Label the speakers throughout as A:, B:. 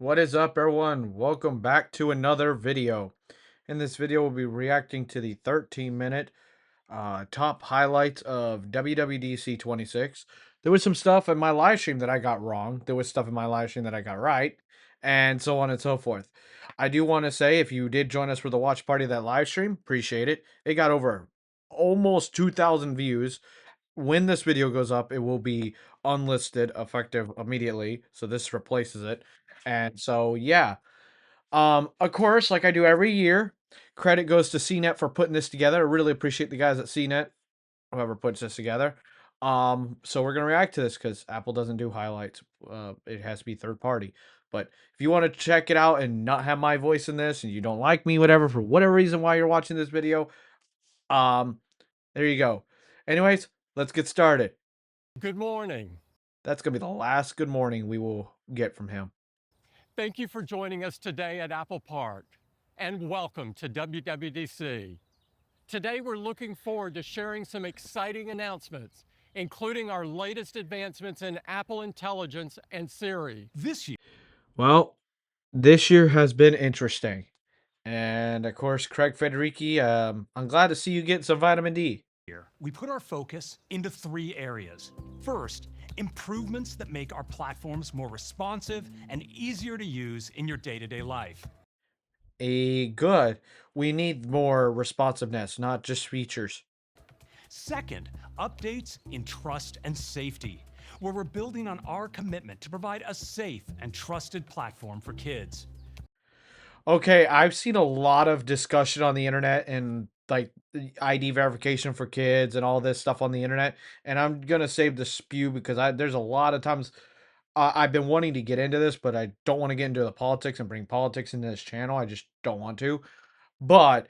A: What is up, everyone? Welcome back to another video. In this video, we'll be reacting to the 13-minute top highlights of WWDC26. There was some stuff in my live stream that I got wrong. There was stuff in my live stream that I got right, and so on and so forth. I do want to say, if you did join us for the watch party of that live stream, appreciate it. It got over almost 2,000 views. When this video goes up, it will be unlisted, effective immediately. So this replaces it. And so, yeah. Of course, like I do every year, credit goes to CNET for putting this together. I really appreciate the guys at CNET, whoever puts this together. So we're gonna react to this because Apple doesn't do highlights. It has to be third party. But if you want to check it out and not have my voice in this, and you don't like me, whatever, for whatever reason why you're watching this video, um, there you go. Anyways, let's get started.
B: Good morning.
A: That's gonna be the last good morning we will get from him.
B: Thank you for joining us today at Apple Park, and welcome to WWDC. Today, we're looking forward to sharing some exciting announcements, including our latest advancements in Apple Intelligence and Siri.
A: Well, this year has been interesting. And of course, Craig Federighi, I'm glad to see you getting some vitamin D.
C: We put our focus into three areas. First, improvements that make our platforms more responsive and easier to use in your day-to-day life.
A: Good. We need more responsiveness, not just features.
C: Second, updates in trust and safety, where we're building on our commitment to provide a safe and trusted platform for kids.
A: Okay, I've seen a lot of discussion on the internet and like the ID verification for kids and all this stuff on the internet, and I'm gonna save the spew because there's a lot of times I've been wanting to get into this, but I don't want to get into the politics and bring politics into this channel. I just don't want to. But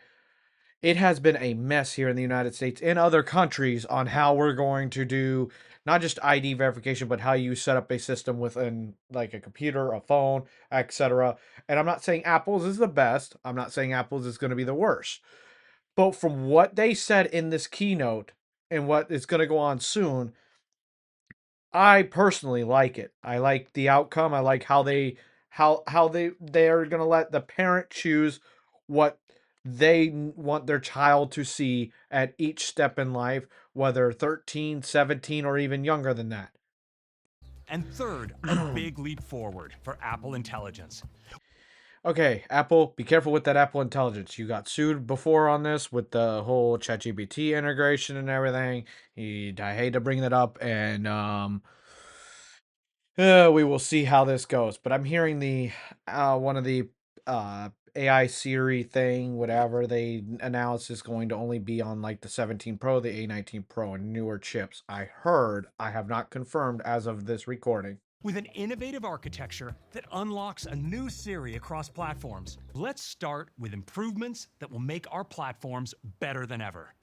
A: it has been a mess here in the United States and other countries on how we're going to do not just ID verification, but how you set up a system within like a computer, a phone, etc. And I'm not saying Apple's is the best. I'm not saying Apple's is going to be the worst. But from what they said in this keynote and what is going to go on soon, I personally like it. I like the outcome. I like how they're going to let the parent choose what they want their child to see at each step in life, whether 13, 17, or even younger than that.
C: And third, a big leap forward for Apple Intelligence.
A: Okay, Apple, be careful with that Apple Intelligence. You got sued before on this with the whole ChatGPT integration and everything. I hate to bring that up, and we will see how this goes. But I'm hearing the one of the AI Siri thing, whatever they announced, is going to only be on like the 17 Pro, the A19 Pro, and newer chips. I heard. I have not confirmed as of this recording.
C: With an innovative architecture that unlocks a new Siri across platforms, let's start with improvements that will make our platforms better than ever.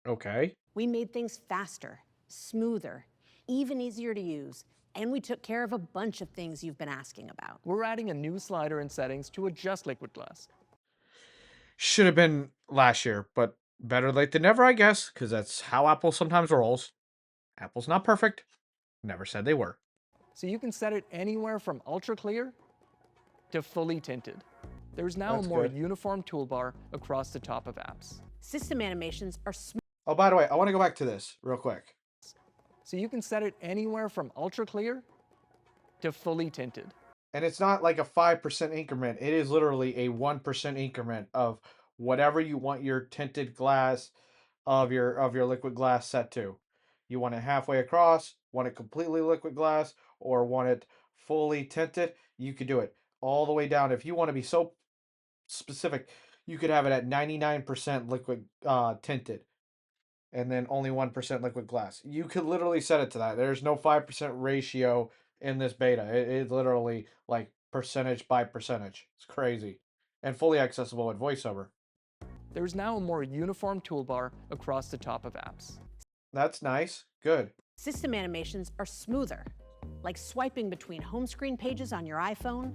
A: Okay.
D: We made things faster, smoother, even easier to use, and we took care of a bunch of things you've been asking about.
E: We're adding a new slider in settings to adjust liquid glass.
A: Should have been last year, but better late than never, I guess, because that's how Apple sometimes rolls. Apple's not perfect. Never said they were.
E: So you can set it anywhere from ultra clear to fully tinted. There's now
A: That's
E: a more
A: good.
E: uniform toolbar across the top of apps.
D: System animations are smooth.
A: Oh, by the way, I want to go back to this real quick.
E: So you can set it anywhere from ultra clear to fully tinted.
A: And it's not like a 5% increment. It is literally a 1% increment of whatever you want your tinted glass of your liquid glass set to. You want it halfway across, want it completely liquid glass, or want it fully tinted, you could do it all the way down. If you want to be so specific, you could have it at 99% liquid tinted and then only 1% liquid glass. You could literally set it to that. There's no 5% ratio in this beta. It's literally like percentage by percentage. It's crazy. And fully accessible with VoiceOver.
E: There's now a more uniform toolbar across the top of apps.
A: That's nice. Good.
D: System animations are smoother, like swiping between home screen pages on your iPhone,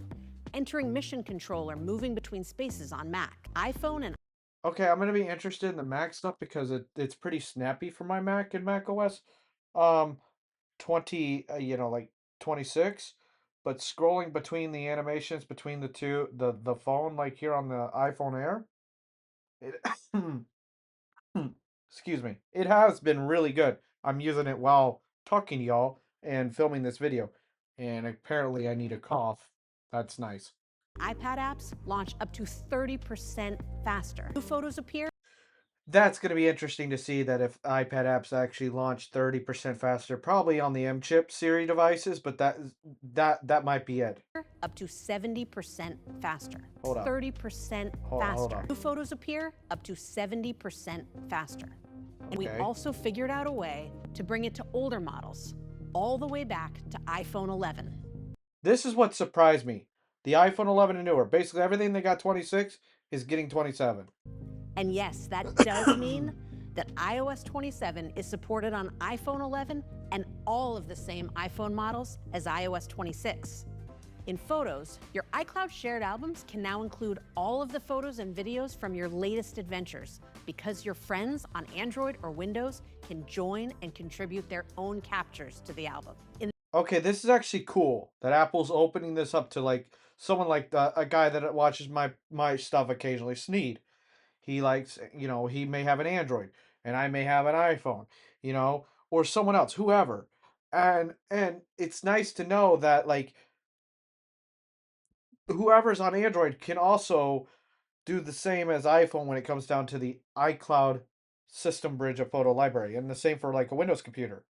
D: entering mission control, or moving between spaces on Mac, iPhone, and
A: Okay, I'm gonna be interested in the Mac stuff because it's pretty snappy for my Mac and macOS. Um, 20, like 26, but scrolling between the animations between the phone, like here on the iPhone Air, it excuse me, it has been really good. I'm using it while talking to y'all and filming this video, and apparently I need a cough. That's nice.
D: iPad apps launch up to 30% faster. New photos appear.
A: That's going to be interesting to see that if iPad apps actually launch 30% faster, probably on the M chip series devices, but that might be it.
D: Up to 70% faster.
A: Hold up.
D: 30%
A: Hold
D: faster.
A: up.
D: New photos appear up to 70% faster. And we
A: Okay.
D: also figured out a way to bring it to older models, all the way back to iPhone 11.
A: This is what surprised me. The iPhone 11 and newer, basically everything they got 26 is getting 27.
D: And yes, that does mean that iOS 27 is supported on iPhone 11 and all of the same iPhone models as iOS 26. In Photos, your iCloud shared albums can now include all of the photos and videos from your latest adventures because your friends on Android or Windows can join and contribute their own captures to the album.
A: Okay, this is actually cool that Apple's opening this up to like someone like a guy that watches my stuff occasionally, Sneed. He likes, he may have an Android and I may have an iPhone, or someone else, whoever. And it's nice to know that like whoever's on Android can also do the same as iPhone when it comes down to the iCloud system bridge of photo library, and the same for like a Windows computer.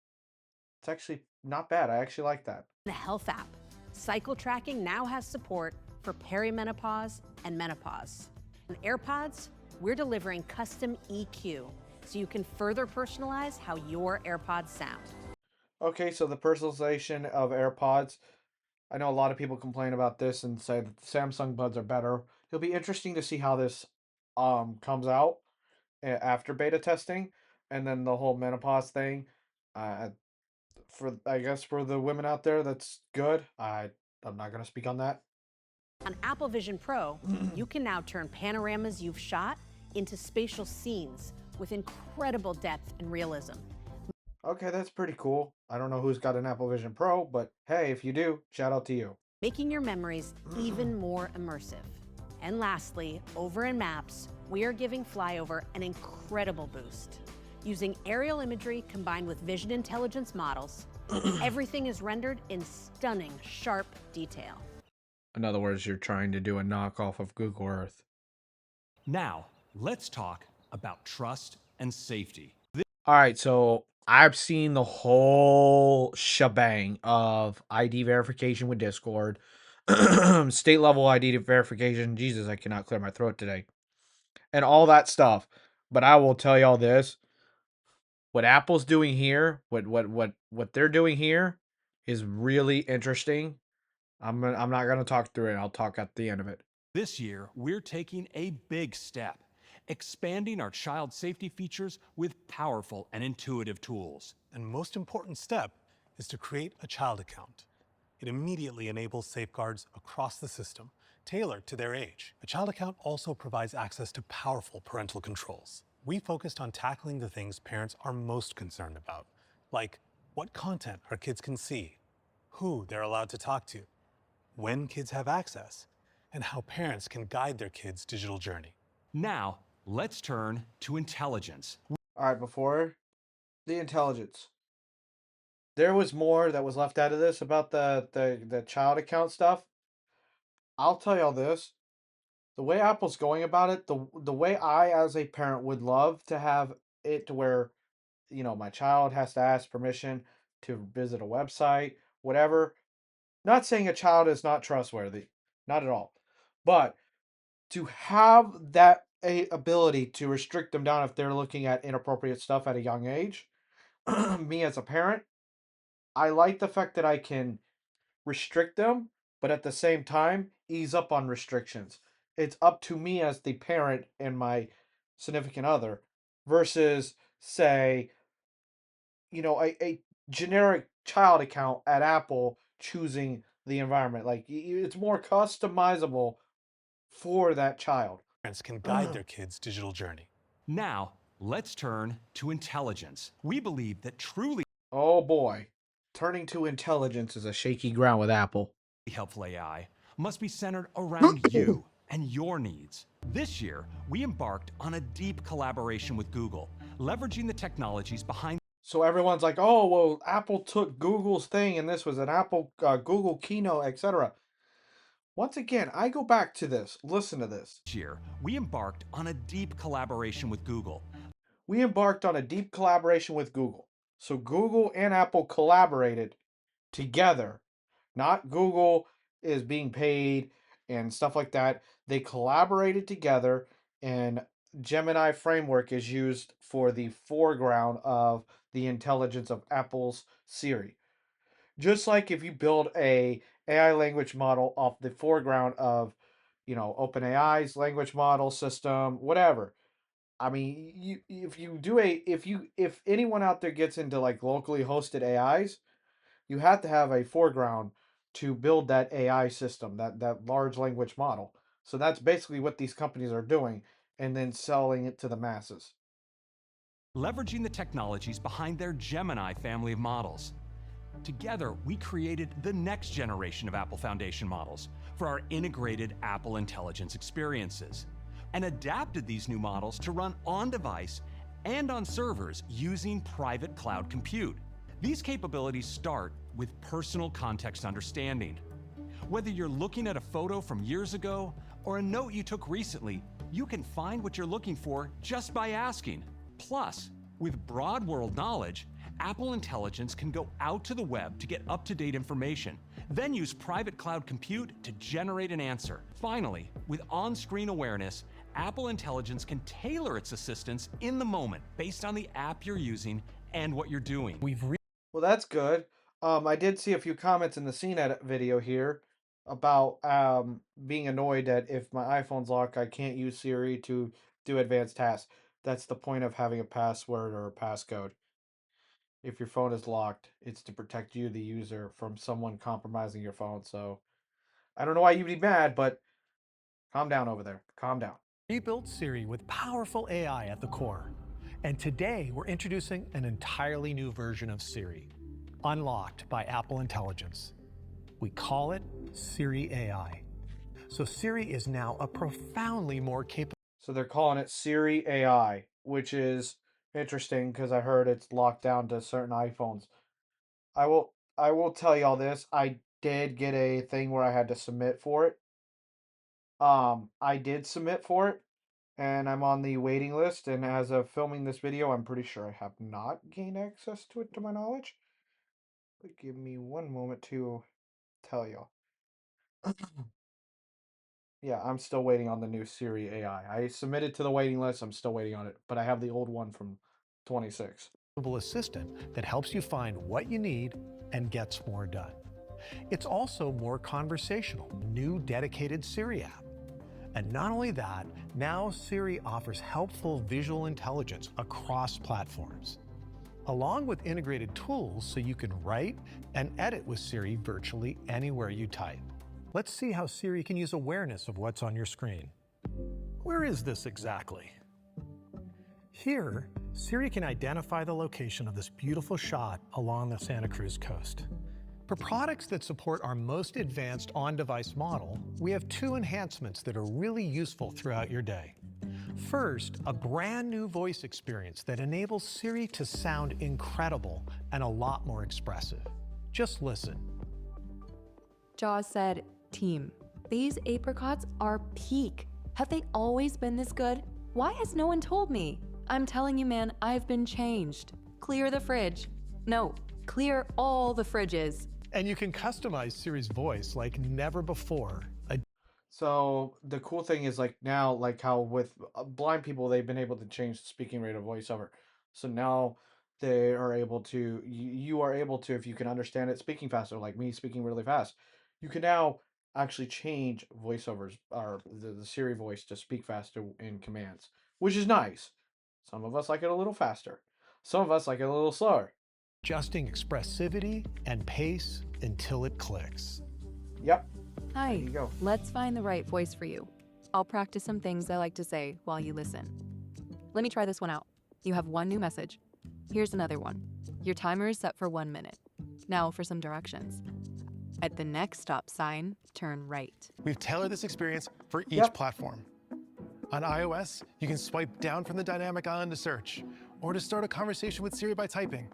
A: It's actually not bad. I actually like that.
D: The Health app, cycle tracking now has support for perimenopause and menopause. On AirPods, we're delivering custom EQ so you can further personalize how your AirPods sound.
A: Okay, so the personalization of AirPods. I know a lot of people complain about this and say that the Samsung buds are better. It'll be interesting to see how this comes out after beta testing, and then the whole menopause thing. Uh, for I guess for the women out there, that's good. I'm not gonna speak on that.
D: On Apple Vision Pro, you can now turn panoramas you've shot into spatial scenes with incredible depth and realism.
A: Okay, that's pretty cool. I don't know who's got an Apple Vision Pro, but hey, if you do, shout out to you.
D: Making your memories even more immersive. And lastly, over in Maps, we are giving Flyover an incredible boost. Using aerial imagery combined with vision intelligence models, everything is rendered in stunning, sharp detail.
A: In other words, you're trying to do a knockoff of Google Earth.
C: Now, let's talk about trust and safety.
A: All right, so I've seen the whole shebang of ID verification with Discord, state level ID verification. Jesus, I cannot clear my throat today, and all that stuff. But I will tell y'all this: what Apple's doing here, what they're doing here, is really interesting. I'm not gonna talk through it. I'll talk at the end of it.
C: This year, we're taking a big step, expanding our child safety features with powerful and intuitive tools.
F: And most important step is to create a child account. It immediately enables safeguards across the system, tailored to their age. A child account also provides access to powerful parental controls. We focused on tackling the things parents are most concerned about, like what content our kids can see, who they're allowed to talk to, when kids have access, and how parents can guide their kids' digital journey.
C: Now, let's turn to intelligence.
A: All right, before the intelligence, there was more that was left out of this about the child account stuff. I'll tell y'all this: the way Apple's going about it, the way I as a parent would love to have it to where, my child has to ask permission to visit a website, whatever. Not saying a child is not trustworthy, not at all, but to have that ability to restrict them down if they're looking at inappropriate stuff at a young age. Me as a parent, I like the fact that I can restrict them, but at the same time, ease up on restrictions. It's up to me as the parent and my significant other versus, say, a generic child account at Apple choosing the environment. Like, it's more customizable for that child.
F: Parents can guide their kids' digital journey.
C: Now, let's turn to intelligence. We believe that truly
A: Oh boy. Turning to intelligence is a shaky ground with Apple.
C: helpful AI must be centered around you and your needs. This year, we embarked on a deep collaboration with Google, leveraging the technologies behind.
A: So everyone's like, oh, well, Apple took Google's thing and this was an Apple Google keynote, etc. Once again, I go back to this. Listen to this.
C: This year, we embarked on a deep collaboration with Google.
A: We embarked on a deep collaboration with Google. So Google and Apple collaborated together. Not Google is being paid and stuff like that. They collaborated together, and Gemini framework is used for the foreground of the intelligence of Apple's Siri. Just like if you build a AI language model off the foreground of, OpenAI's language model system, whatever. I mean, if anyone out there gets into like locally hosted AIs, you have to have a foreground to build that AI system, that large language model. So that's basically what these companies are doing, and then selling it to the masses.
C: Leveraging the technologies behind their Gemini family of models. Together, we created the next generation of Apple Foundation models for our integrated Apple Intelligence experiences, and adapted these new models to run on-device and on servers using private cloud compute. These capabilities start with personal context understanding. Whether you're looking at a photo from years ago or a note you took recently, you can find what you're looking for just by asking. Plus, with broad world knowledge, Apple Intelligence can go out to the web to get up-to-date information, then use private cloud compute to generate an answer. Finally, with on-screen awareness, Apple Intelligence can tailor its assistance in the moment based on the app you're using and what you're doing.
A: Well, that's good. I did see a few comments in the CNET video here about being annoyed that if my iPhone's locked, I can't use Siri to do advanced tasks. That's the point of having a password or a passcode. If your phone is locked, it's to protect you, the user, from someone compromising your phone. So I don't know why you'd be mad, but calm down over there. Calm down.
G: Rebuilt Siri with powerful AI at the core. And today we're introducing an entirely new version of Siri, unlocked by Apple Intelligence. We call it Siri AI. So Siri is now a profoundly more capable.
A: So they're calling it Siri AI, which is interesting because I heard it's locked down to certain iPhones. I will tell y'all this. I did get a thing where I had to submit for it. I did submit for it, and I'm on the waiting list, and as of filming this video, I'm pretty sure I have not gained access to it to my knowledge. But give me one moment to tell y'all. Yeah, I'm still waiting on the new Siri AI. I submitted to the waiting list. I'm still waiting on it, but I have the old one from 26.
G: Assistant that helps you find what you need and gets more done. It's also more conversational, new dedicated Siri app. And not only that, now Siri offers helpful visual intelligence across platforms, along with integrated tools so you can write and edit with Siri virtually anywhere you type. Let's see how Siri can use awareness of what's on your screen. Where is this exactly? Here, Siri can identify the location of this beautiful shot along the Santa Cruz coast. For products that support our most advanced on-device model, we have two enhancements that are really useful throughout your day. First, a brand new voice experience that enables Siri to sound incredible and a lot more expressive. Just listen.
H: Jaws said, "Team, these apricots are peak. Have they always been this good? Why has no one told me? I'm telling you, man, I've been changed. Clear the fridge. No, clear all the fridges."
G: And you can customize Siri's voice like never before.
A: So the cool thing is like now, like how with blind people, they've been able to change the speaking rate of voiceover. So now they are able to, you are able to, if you can understand it, speaking faster, like me speaking really fast, you can now actually change voiceovers or the Siri voice to speak faster in commands, which is nice. Some of us like it a little faster. Some of us like it a little slower.
G: Adjusting expressivity and pace until it clicks.
A: Yep.
H: Hi,
A: There you go.
H: let's find the right voice for you. I'll practice some things I like to say while you listen. Let me try this one out. You have one new message. Here's another one. Your timer is set for 1 minute. Now for some directions. At the next stop sign, turn right.
I: We've tailored this experience for each
A: Yep.
I: platform. On iOS, you can swipe down from the dynamic island to search, or to start a conversation with Siri by typing.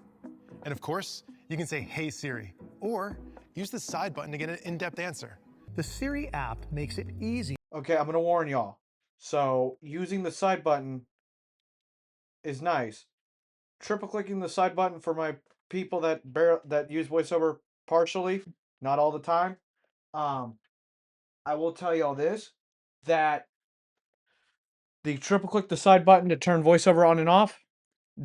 I: And of course, you can say, "Hey Siri," or use the side button to get an in-depth answer.
G: The Siri app makes it easy
A: Okay, I'm gonna warn y'all. So using the side button is nice. Triple clicking the side button for my people that use VoiceOver partially, not all the time. I will tell y'all this, that the triple click the side button to turn VoiceOver on and off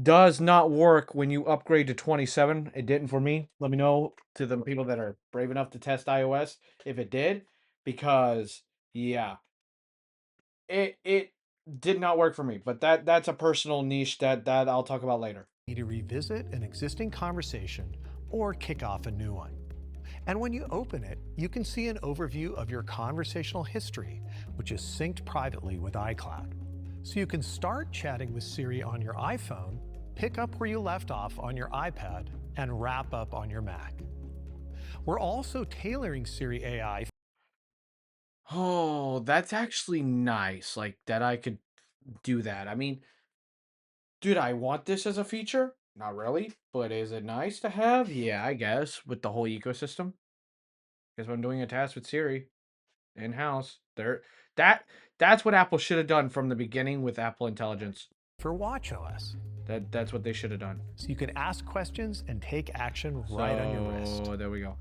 A: does not work when you upgrade to 27. It didn't for me. Let me know to the people that are brave enough to test iOS if it did, because yeah, it did not work for me. But that's a personal niche that I'll talk about later.
G: to revisit an existing conversation or kick off a new one. And when you open it, you can see an overview of your conversational history, which is synced privately with iCloud. So you can start chatting with Siri on your iPhone, pick up where you left off on your iPad, and wrap up on your Mac. We're also tailoring Siri AI.
A: Oh, that's actually nice. Like that I could do that. I mean, dude, I want this as a feature? Not really, but is it nice to have? Yeah, I guess, with the whole ecosystem. Because when I'm doing a task with Siri in-house, that's what Apple should have done from the beginning with Apple Intelligence.
G: For watchOS.
A: That's what they should have done.
G: So you can ask questions and take action right on your wrist.
A: Oh, there we go.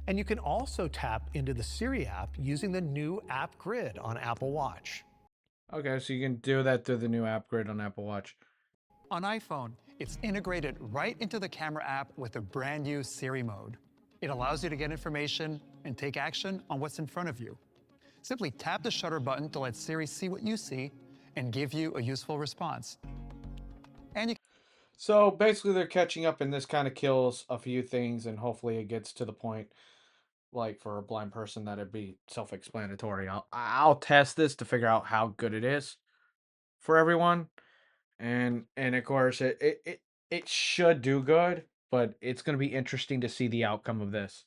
G: And you can also tap into the Siri app using the new app grid on Apple Watch.
A: Okay, so you can do that through the new app grid on Apple Watch.
E: On iPhone, it's integrated right into the camera app with a brand new Siri mode. It allows you to get information and take action on what's in front of you. Simply tap the shutter button to let Siri see what you see and give you a useful response. And you
A: So basically they're catching up, and this kind of kills a few things, and hopefully it gets to the point, like for a blind person, that it'd be self-explanatory. I'll test this to figure out how good it is for everyone. And of course it should do good, but it's going to be interesting to see the outcome of this.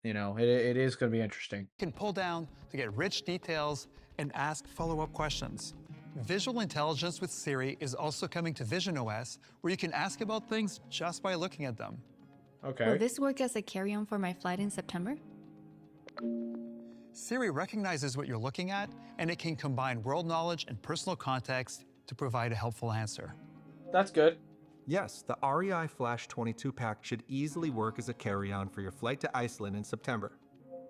A: You know, it is going to be interesting.
E: can pull down to get rich details and ask follow-up questions. Visual intelligence with Siri is also coming to visionOS, where you can ask about things just by looking at them.
A: Okay.
J: Will this work as a carry-on for my flight in September?
E: Siri recognizes what you're looking at, and it can combine world knowledge and personal context to provide a helpful answer.
A: That's good.
K: Yes, the REI Flash 22 pack should easily work as a carry-on for your flight to Iceland in September.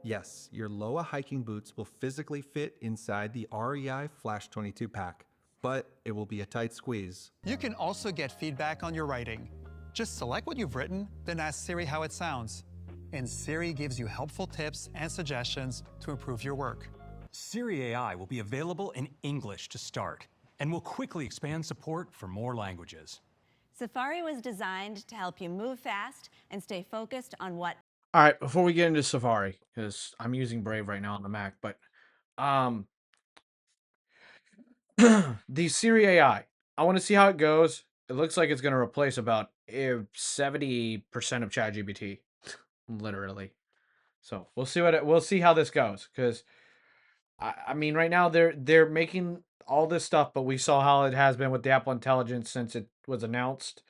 K: Yes, your Loa hiking boots will physically fit inside the REI Flash 22 pack, but it will be a tight squeeze.
E: You can also get feedback on your writing. Just select what you've written, then ask Siri how it sounds. And Siri gives you helpful tips and suggestions to improve your work.
C: Siri AI will be available in English to start, and will quickly expand support for more languages.
L: Safari was designed to help you move fast and stay focused on what.
A: All right, before we get into Safari, because I'm using Brave right now on the Mac, but the Siri AI, I want to see how it goes. It looks like it's going to replace about 70% of ChatGPT, literally. So we'll see how this goes, because I mean, right now they're making all this stuff, but we saw how it has been with the Apple Intelligence since it was announced,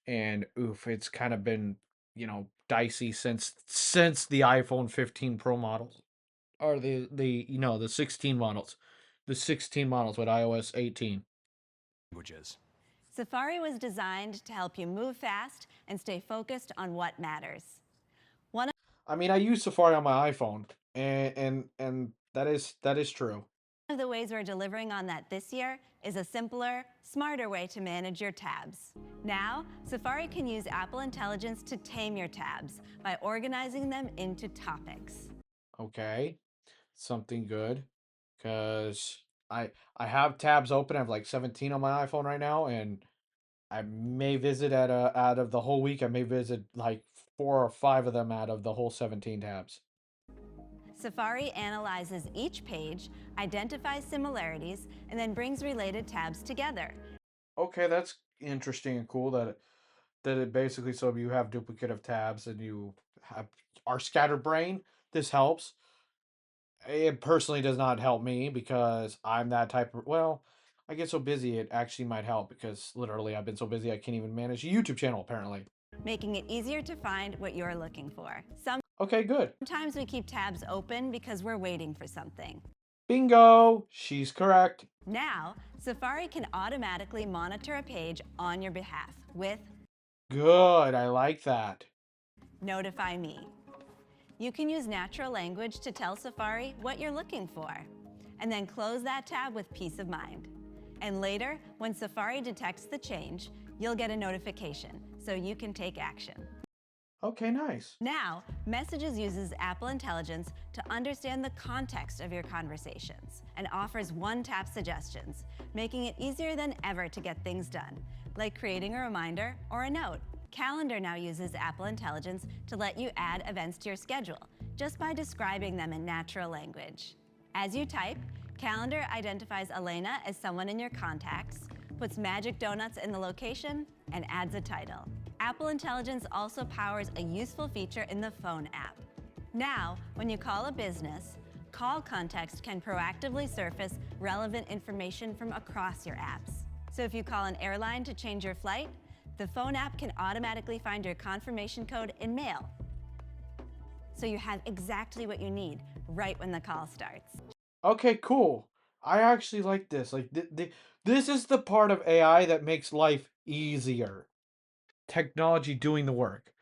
A: and oof, it's kind of been, you know, dicey since the iPhone 15 Pro models, or the 16 models, with iOS 18.
C: Languages.
L: Safari was designed to help you move fast and stay focused on what matters.
A: I mean, I use Safari on my iPhone, and that is true.
L: One of the ways we're delivering on that this year is a simpler, smarter way to manage your tabs. Now, Safari can use Apple Intelligence to tame your tabs by organizing them into topics.
A: Okay, something good, because I have tabs open. I have like 17 on my iPhone right now, and I may visit out of the whole week, I may visit like 4 or 5 of them out of the whole 17 tabs.
L: Safari analyzes each page, identifies similarities, and then brings related tabs together.
A: Okay, that's interesting and cool that that it basically, so if you have duplicative tabs and you are scatterbrained, this helps. It personally does not help me because I'm that type of, well, I get so busy it actually might help because literally I've been so busy I can't even manage a YouTube channel apparently.
L: Making it easier to find what you're looking for.
A: Okay, good.
L: Sometimes we keep tabs open because we're waiting for something.
A: Bingo! She's correct.
L: Now, Safari can automatically monitor a page on your behalf with
A: Good, I like that.
L: Notify Me. You can use natural language to tell Safari what you're looking for, and then close that tab with peace of mind. And later, when Safari detects the change, you'll get a notification so you can take action.
A: Okay, nice.
L: Now, Messages uses Apple Intelligence to understand the context of your conversations and offers one-tap suggestions, making it easier than ever to get things done, like creating a reminder or a note. Calendar now uses Apple Intelligence to let you add events to your schedule, just by describing them in natural language. As you type, Calendar identifies Elena as someone in your contacts, puts magic donuts in the location, and adds a title. Apple Intelligence also powers a useful feature in the Phone app. Now, when you call a business, Call Context can proactively surface relevant information from across your apps. So if you call an airline to change your flight, the Phone app can automatically find your confirmation code in Mail, so you have exactly what you need right when the call starts.
A: Okay, cool. I actually like this. Like, this is the part of AI that makes life easier. Technology doing the work.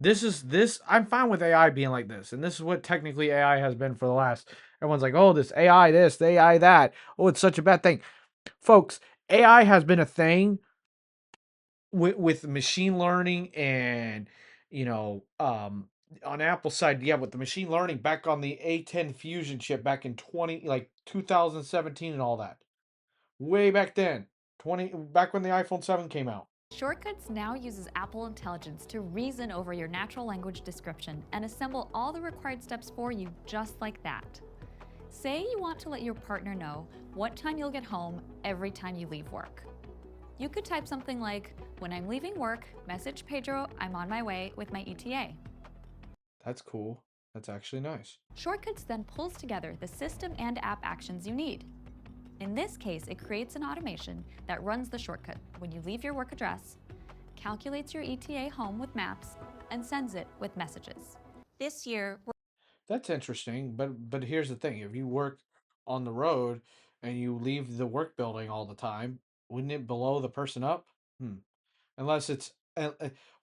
A: I'm fine with AI being like this, and this is what technically AI has been for the last. Everyone's like, oh, this AI this, the AI that. Oh, it's such a bad thing. Folks, AI has been a thing with machine learning and, on Apple's side, yeah, with the machine learning back on the A10 Fusion chip back in 2017 and all that. Way back then. Back when the iPhone 7 came out.
M: Shortcuts now uses Apple Intelligence to reason over your natural language description and assemble all the required steps for you just like that. Say you want to let your partner know what time you'll get home every time you leave work. You could type something like, when I'm leaving work, message Pedro I'm on my way with my ETA.
A: That's cool. That's actually nice.
M: Shortcuts then pulls together the system and app actions you need. In this case, it creates an automation that runs the shortcut when you leave your work address, calculates your ETA home with maps, and sends it with messages. This year,
A: That's interesting, but here's the thing. If you work on the road and you leave the work building all the time, wouldn't it blow the person up? Unless it's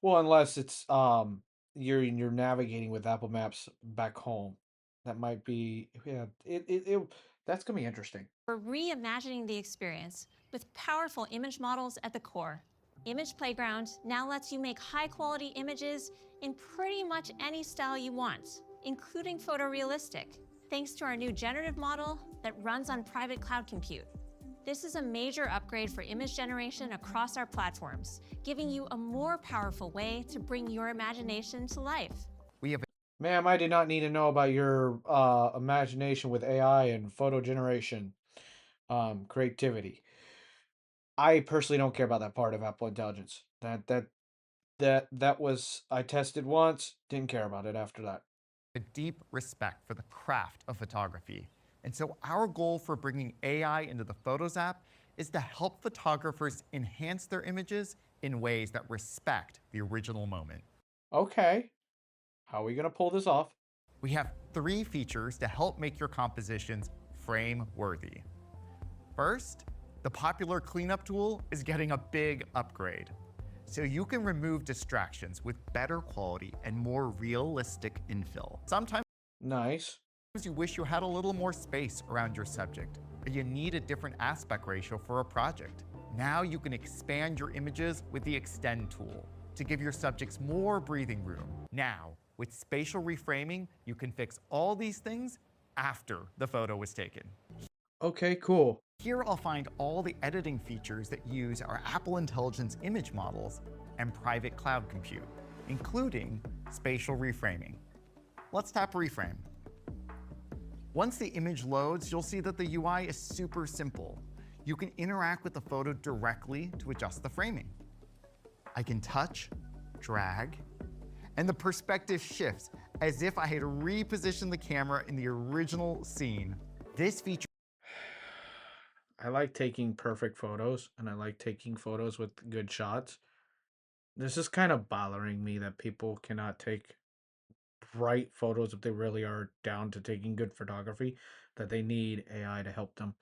A: unless it's you're navigating with Apple Maps back home. That might be, yeah, that's gonna be interesting.
N: We're reimagining the experience with powerful image models at the core. Image Playground now lets you make high-quality images in pretty much any style you want, including photorealistic, thanks to our new generative model that runs on private cloud compute. This is a major upgrade for image generation across our platforms, giving you a more powerful way to bring your imagination to life.
A: Ma'am, I did not need to know about your imagination with AI and photo generation, creativity. I personally don't care about that part of Apple Intelligence. That was, I tested once, didn't care about it after that.
O: A deep respect for the craft of photography. And so our goal for bringing AI into the Photos app is to help photographers enhance their images in ways that respect the original moment.
A: Okay. How are we going to pull this off?
O: We have 3 features to help make your compositions frame-worthy. First, the popular cleanup tool is getting a big upgrade, so you can remove distractions with better quality and more realistic infill. Sometimes
A: nice.
O: You wish you had a little more space around your subject, or you need a different aspect ratio for a project. Now you can expand your images with the Extend tool to give your subjects more breathing room. Now, with spatial reframing, you can fix all these things after the photo was taken.
A: Okay, cool.
O: Here I'll find all the editing features that use our Apple Intelligence image models and private cloud compute, including spatial reframing. Let's tap Reframe. Once the image loads, you'll see that the UI is super simple. You can interact with the photo directly to adjust the framing. I can touch, drag, and the perspective shifts as if I had repositioned the camera in the original scene. This feature
A: I like taking perfect photos, and I like taking photos with good shots. This is kind of bothering me that people cannot take bright photos if they really are down to taking good photography, that they need AI to help them.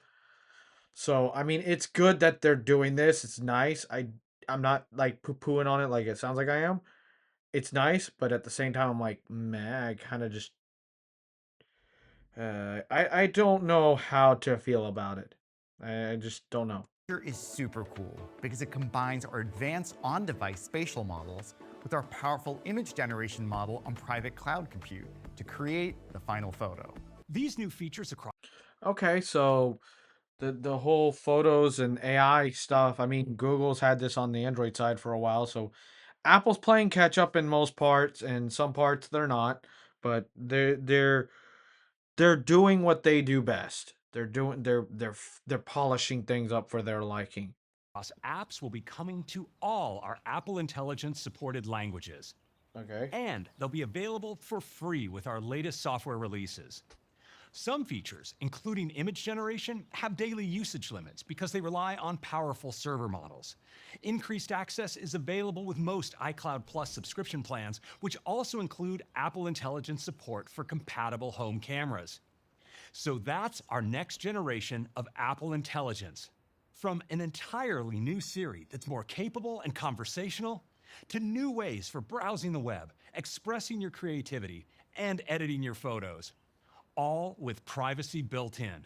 A: So, I mean, it's good that they're doing this. It's nice. I'm not like poo-pooing on it like it sounds like I am. It's nice, but at the same time, I'm like, man, I kind of just, I don't know how to feel about it. I just don't know.
O: is super cool because it combines our advanced on-device spatial models with our powerful image generation model on private cloud compute to create the final photo.
C: These new features across
A: Okay, so the whole photos and AI stuff, I mean, Google's had this on the Android side for a while, so Apple's playing catch up in most parts, and some parts they're not, but they're doing what they do best. They're polishing things up for their liking.
C: apps will be coming to all our Apple Intelligence supported languages.
A: Okay.
C: And they'll be available for free with our latest software releases. Some features, including image generation, have daily usage limits because they rely on powerful server models. Increased access is available with most iCloud Plus subscription plans, which also include Apple Intelligence support for compatible home cameras. So that's our next generation of Apple Intelligence. From an entirely new Siri that's more capable and conversational, to new ways for browsing the web, expressing your creativity, and editing your photos, all with privacy built in.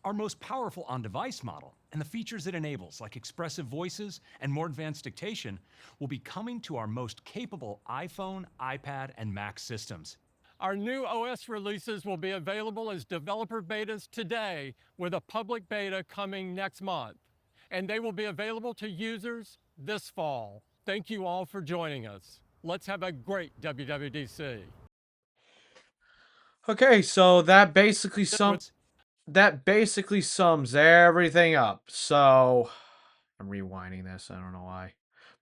C: Our most powerful on-device model and the features it enables, like expressive voices and more advanced dictation, will be coming to our most capable iPhone, iPad, and Mac systems.
B: Our new OS releases will be available as developer betas today, with a public beta coming next month. And they will be available to users this fall. Thank you all for joining us. Let's have a great WWDC.
A: Okay, so that basically sums everything up. So I'm rewinding this. I don't know why.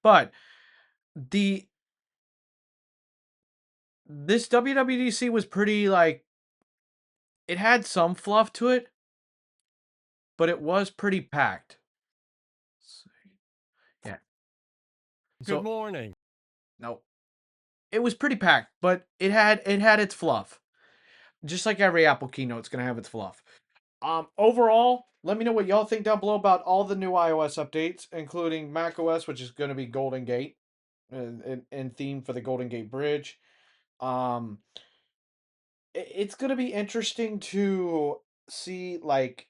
A: But this WWDC was pretty like, it had some fluff to it, but it was pretty packed. Yeah.
B: Good morning.
A: No. It was pretty packed, but it had its fluff. Just like every Apple keynote, it's gonna have its fluff. Overall, let me know what y'all think down below about all the new iOS updates, including macOS, which is going to be Golden Gate, in theme for the Golden Gate Bridge. Um, it's going to be interesting to see like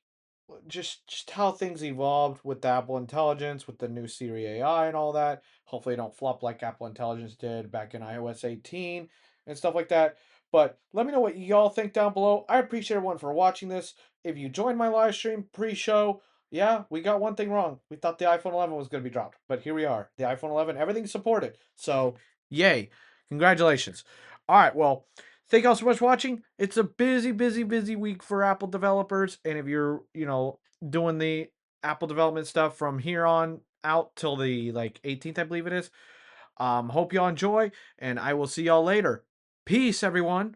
A: just how things evolved with the Apple Intelligence, with the new Siri AI and all that. Hopefully, it don't flop like Apple Intelligence did back in iOS 18 and stuff like that. But let me know what y'all think down below. I appreciate everyone for watching this. If you joined my live stream pre-show, yeah, we got one thing wrong. We thought the iPhone 11 was going to be dropped, but here we are. The iPhone 11, everything's supported. So, yay. Congratulations. All right, well, thank y'all so much for watching. It's a busy, busy, busy week for Apple developers. And if you're, doing the Apple development stuff from here on out till the 18th, I believe it is. Hope y'all enjoy, and I will see y'all later. Peace, everyone.